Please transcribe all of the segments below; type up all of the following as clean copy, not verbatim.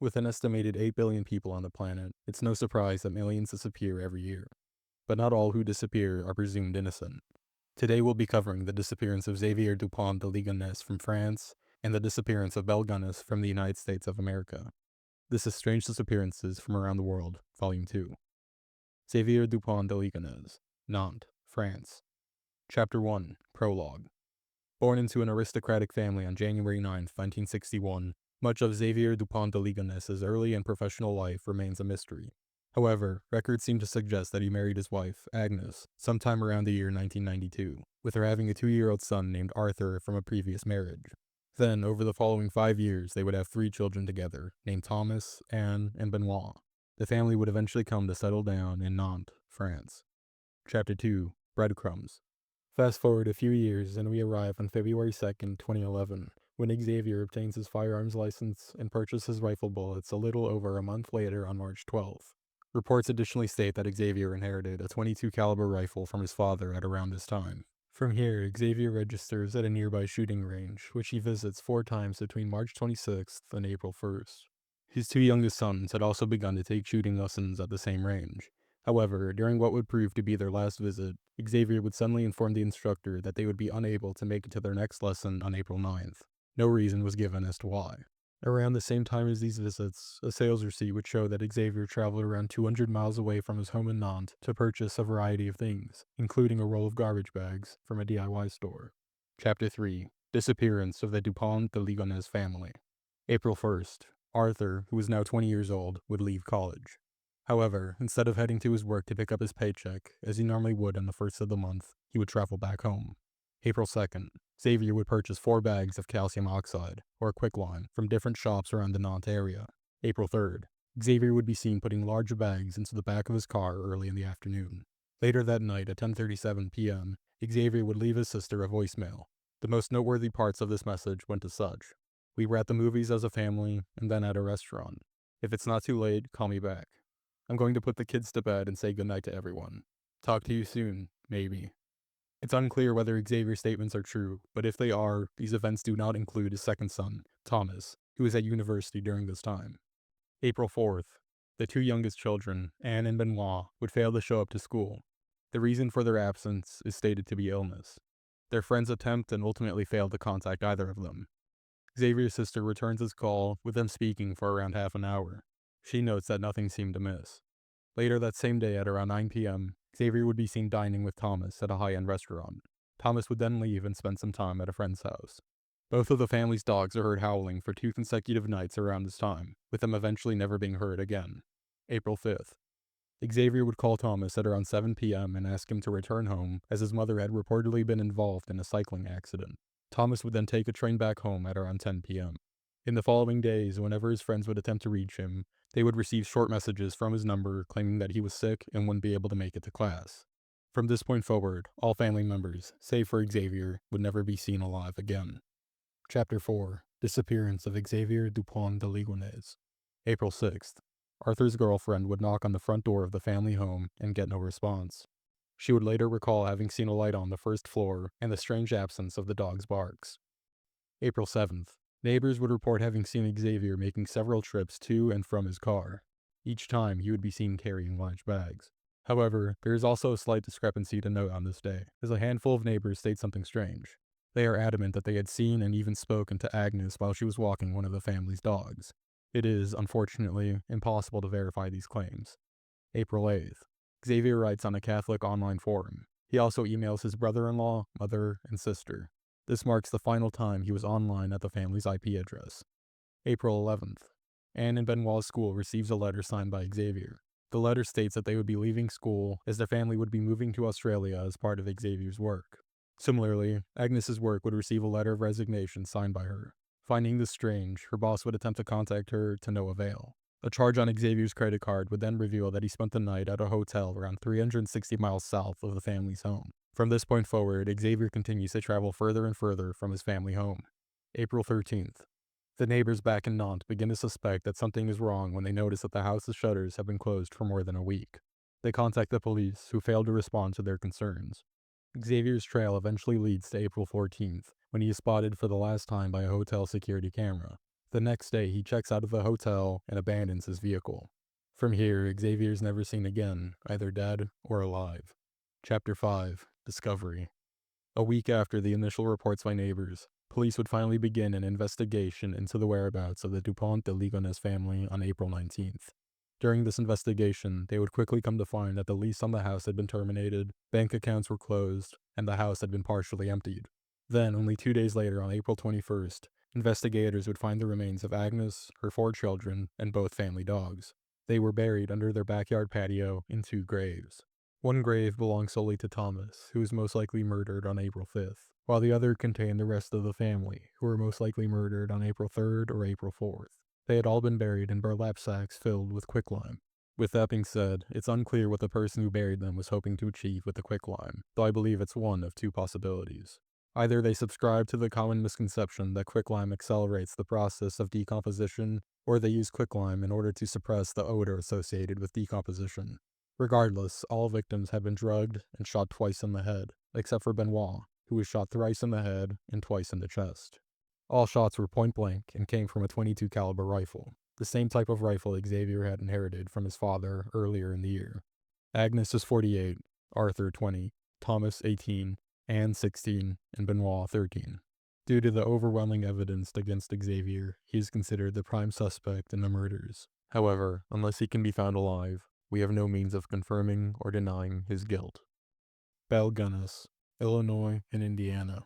With an estimated 8 billion people on the planet, it's no surprise that millions disappear every year. But not all who disappear are presumed innocent. Today we'll be covering the disappearance of Xavier Dupont de Ligonnès from France and the disappearance of Belle Gunness from the United States of America. This is Strange Disappearances from Around the World, Volume 2. Xavier Dupont de Ligonnès, Nantes, France. Chapter 1, Prologue. Born into an aristocratic family on January 9, 1961, much of Xavier Dupont de Ligonnès' early and professional life remains a mystery. However, records seem to suggest that he married his wife, Agnes, sometime around the year 1992, with her having a 2-year-old son named Arthur from a previous marriage. Then, over the following 5 years, they would have 3 children together, named Thomas, Anne, and Benoit. The family would eventually come to settle down in Nantes, France. Chapter 2, Breadcrumbs. Fast forward a few years and we arrive on February 2nd, 2011, when Xavier obtains his firearms license and purchases rifle bullets a little over a month later on March 12th. Reports additionally state that Xavier inherited a .22 caliber rifle from his father at around this time. From here, Xavier registers at a nearby shooting range, which he visits 4 times between March 26th and April 1st. His 2 youngest sons had also begun to take shooting lessons at the same range. However, during what would prove to be their last visit, Xavier would suddenly inform the instructor that they would be unable to make it to their next lesson on April 9th. No reason was given as to why. Around the same time as these visits, a sales receipt would show that Xavier traveled around 200 miles away from his home in Nantes to purchase a variety of things, including a roll of garbage bags from a DIY store. Chapter 3, Disappearance of the Dupont de Ligonnès family. April 1st, Arthur, who was now 20 years old, would leave college. However, instead of heading to his work to pick up his paycheck, as he normally would on the first of the month, he would travel back home. April 2nd, Xavier would purchase 4 bags of calcium oxide, or quicklime, from different shops around the Nantes area. April 3rd, Xavier would be seen putting large bags into the back of his car early in the afternoon. Later that night at 10:37 p.m., Xavier would leave his sister a voicemail. The most noteworthy parts of this message went as such: "We were at the movies as a family, and then at a restaurant. If it's not too late, call me back. I'm going to put the kids to bed and say goodnight to everyone. Talk to you soon, maybe." It's unclear whether Xavier's statements are true, but if they are, these events do not include his second son, Thomas, who was at university during this time. April 4th, the 2 youngest children, Anne and Benoit, would fail to show up to school. The reason for their absence is stated to be illness. Their friends attempt and ultimately fail to contact either of them. Xavier's sister returns his call, with them speaking for around half an hour. She notes that nothing seemed amiss. Later that same day at around 9 p.m., Xavier would be seen dining with Thomas at a high-end restaurant. Thomas would then leave and spend some time at a friend's house. Both of the family's dogs are heard howling for 2 consecutive nights around this time, with them eventually never being heard again. April 5th. Xavier would call Thomas at around 7 p.m. and ask him to return home, as his mother had reportedly been involved in a cycling accident. Thomas would then take a train back home at around 10 p.m. In the following days, whenever his friends would attempt to reach him, they would receive short messages from his number claiming that he was sick and wouldn't be able to make it to class. From this point forward, all family members, save for Xavier, would never be seen alive again. Chapter 4, Disappearance of Xavier Dupont de Ligonnès. April 6th. Arthur's girlfriend would knock on the front door of the family home and get no response. She would later recall having seen a light on the first floor and the strange absence of the dog's barks. April 7th. Neighbors would report having seen Xavier making several trips to and from his car. Each time, he would be seen carrying large bags. However, there is also a slight discrepancy to note on this day, as a handful of neighbors state something strange. They are adamant that they had seen and even spoken to Agnes while she was walking one of the family's dogs. It is, unfortunately, impossible to verify these claims. April 8th. Xavier writes on a Catholic online forum. He also emails his brother-in-law, mother, and sister. This marks the final time he was online at the family's IP address. April 11th. Anne and Benoit's school receives a letter signed by Xavier. The letter states that they would be leaving school as their family would be moving to Australia as part of Xavier's work. Similarly, Agnes's work would receive a letter of resignation signed by her. Finding this strange, her boss would attempt to contact her to no avail. A charge on Xavier's credit card would then reveal that he spent the night at a hotel around 360 miles south of the family's home. From this point forward, Xavier continues to travel further and further from his family home. April 13th. The neighbors back in Nantes begin to suspect that something is wrong when they notice that the house's shutters have been closed for more than a week. They contact the police, who fail to respond to their concerns. Xavier's trail eventually leads to April 14th, when he is spotted for the last time by a hotel security camera. The next day, he checks out of the hotel and abandons his vehicle. From here, Xavier is never seen again, either dead or alive. Chapter 5. Discovery. A week after the initial reports by neighbors, police would finally begin an investigation into the whereabouts of the Dupont de Ligonnès family on April 19th. During this investigation, they would quickly come to find that the lease on the house had been terminated, bank accounts were closed, and the house had been partially emptied. Then, only 2 days later, on April 21st, investigators would find the remains of Agnes, her 4 children, and both family dogs. They were buried under their backyard patio in 2 graves. One grave belonged solely to Thomas, who was most likely murdered on April 5th, while the other contained the rest of the family, who were most likely murdered on April 3rd or April 4th. They had all been buried in burlap sacks filled with quicklime. With that being said, it's unclear what the person who buried them was hoping to achieve with the quicklime, though I believe it's one of 2 possibilities. Either they subscribe to the common misconception that quicklime accelerates the process of decomposition, or they use quicklime in order to suppress the odor associated with decomposition. Regardless, all victims had been drugged and shot twice in the head, except for Benoit, who was shot thrice in the head and twice in the chest. All shots were point blank and came from a .22 caliber rifle, the same type of rifle Xavier had inherited from his father earlier in the year. Agnes was 48, Arthur 20, Thomas 18, Anne 16, and Benoit 13. Due to the overwhelming evidence against Xavier, he is considered the prime suspect in the murders. However, unless he can be found alive, we have no means of confirming or denying his guilt. Belle Gunness, Illinois and Indiana.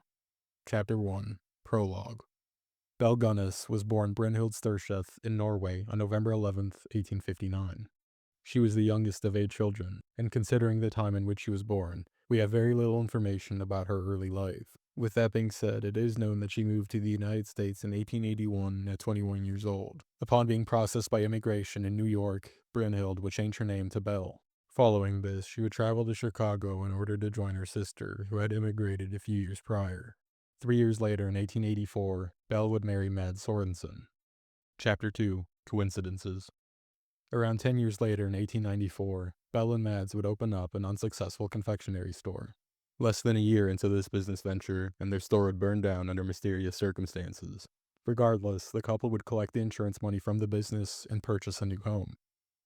Chapter 1. Prologue. Belle Gunness was born Brynhild Stersheth in Norway on November 11, 1859. She was the youngest of 8 children, and considering the time in which she was born, we have very little information about her early life. With that being said, it is known that she moved to the United States in 1881 at 21 years old. Upon being processed by immigration in New York, Brynhild would change her name to Belle. Following this, she would travel to Chicago in order to join her sister, who had immigrated a few years prior. 3 years later, in 1884, Belle would marry Mads Sorensen. Chapter 2. Coincidences. Around 10 years later, in 1894, Belle and Mads would open up an unsuccessful confectionery store. Less than a year into this business venture, and their store would burn down under mysterious circumstances. Regardless, the couple would collect the insurance money from the business and purchase a new home.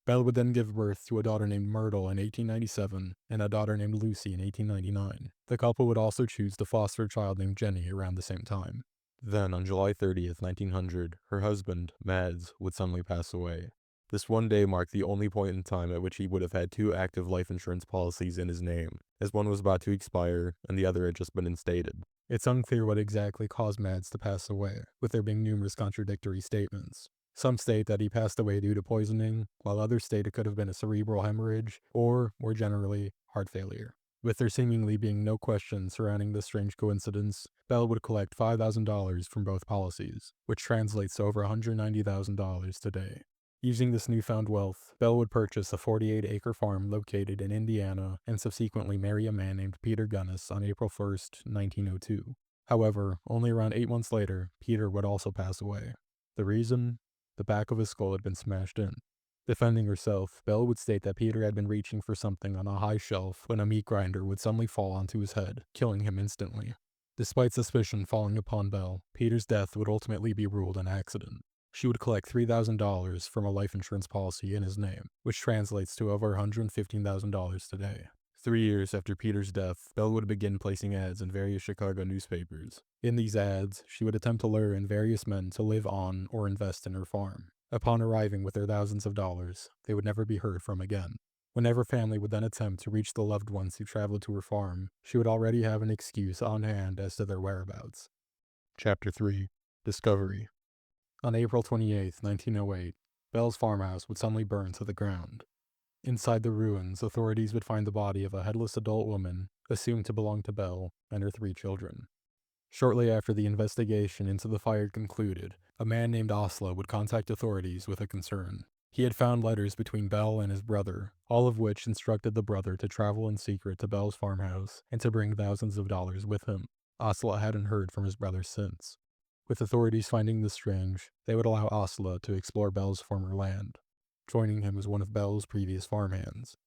Belle would then give birth to a daughter named Myrtle in 1897 and a daughter named Lucy in 1899. The couple would also choose to foster a child named Jenny around the same time. Then, on July 30th, 1900, her husband, Mads, would suddenly pass away. This one day marked the only point in time at which he would have had 2 active life insurance policies in his name, as one was about to expire and the other had just been instated. It's unclear what exactly caused Mads to pass away, with there being numerous contradictory statements. Some state that he passed away due to poisoning, while others state it could have been a cerebral hemorrhage, or, more generally, heart failure. With there seemingly being no question surrounding this strange coincidence, Belle would collect $5,000 from both policies, which translates to over $190,000 today. Using this newfound wealth, Belle would purchase a 48-acre farm located in Indiana and subsequently marry a man named Peter Gunness on April 1st, 1902. However, only around 8 months later, Peter would also pass away. The reason? The back of his skull had been smashed in. Defending herself, Belle would state that Peter had been reaching for something on a high shelf when a meat grinder would suddenly fall onto his head, killing him instantly. Despite suspicion falling upon Belle, Peter's death would ultimately be ruled an accident. She would collect $3,000 from a life insurance policy in his name, which translates to over $115,000 today. 3 years after Peter's death, Belle would begin placing ads in various Chicago newspapers. In these ads, she would attempt to lure in various men to live on or invest in her farm. Upon arriving with their thousands of dollars, they would never be heard from again. Whenever family would then attempt to reach the loved ones who traveled to her farm, she would already have an excuse on hand as to their whereabouts. Chapter 3. Discovery. On April 28, 1908, Belle's farmhouse would suddenly burn to the ground. Inside the ruins, authorities would find the body of a headless adult woman, assumed to belong to Belle, and her 3 children. Shortly after the investigation into the fire concluded, a man named Osla would contact authorities with a concern. He had found letters between Belle and his brother, all of which instructed the brother to travel in secret to Belle's farmhouse and to bring thousands of dollars with him. Osla hadn't heard from his brother since. With authorities finding this strange, they would allow Osla to explore Belle's former land. Joining him was one of Belle's previous farmhands.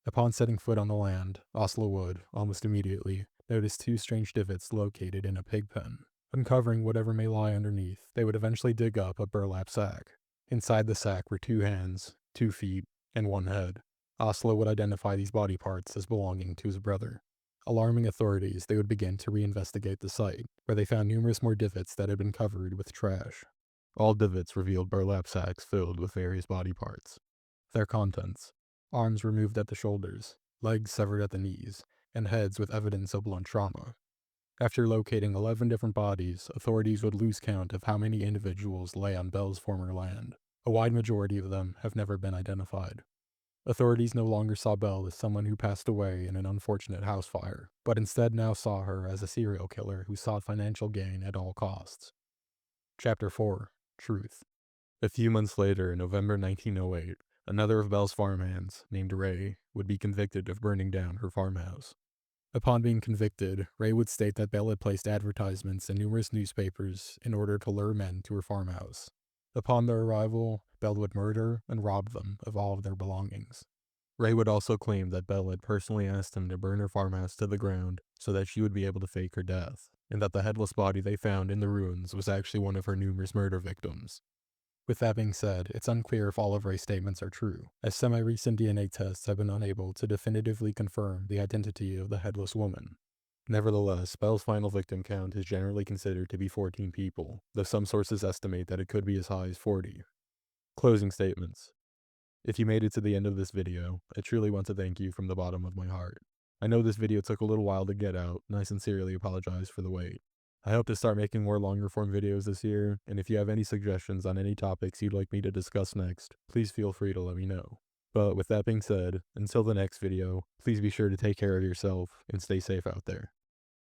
Upon setting foot on the land, Osla would, almost immediately, notice 2 strange divots located in a pig pen. Uncovering whatever may lie underneath, they would eventually dig up a burlap sack. Inside the sack were 2 hands, 2 feet, and 1 head. Oslo would identify these body parts as belonging to his brother. Alarming authorities, they would begin to reinvestigate the site, where they found numerous more divots that had been covered with trash. All divots revealed burlap sacks filled with various body parts. Their contents: arms removed at the shoulders, legs severed at the knees, and heads with evidence of blunt trauma. After locating 11 different bodies, authorities would lose count of how many individuals lay on Belle's former land. A wide majority of them have never been identified. Authorities no longer saw Belle as someone who passed away in an unfortunate house fire, but instead now saw her as a serial killer who sought financial gain at all costs. Chapter 4: Truth. A few months later, in November 1908, another of Belle's farmhands, named Ray, would be convicted of burning down her farmhouse. Upon being convicted, Ray would state that Belle had placed advertisements in numerous newspapers in order to lure men to her farmhouse. Upon their arrival, Belle would murder and rob them of all of their belongings. Ray would also claim that Belle had personally asked him to burn her farmhouse to the ground so that she would be able to fake her death, and that the headless body they found in the ruins was actually one of her numerous murder victims. With that being said, it's unclear if all of Ray's statements are true, as semi-recent DNA tests have been unable to definitively confirm the identity of the headless woman. Nevertheless, Belle's final victim count is generally considered to be 14 people, though some sources estimate that it could be as high as 40. Closing statements. If you made it to the end of this video, I truly want to thank you from the bottom of my heart. I know this video took a little while to get out, and I sincerely apologize for the wait. I hope to start making more longer form videos this year, and if you have any suggestions on any topics you'd like me to discuss next, please feel free to let me know. But with that being said, until the next video, please be sure to take care of yourself and stay safe out there.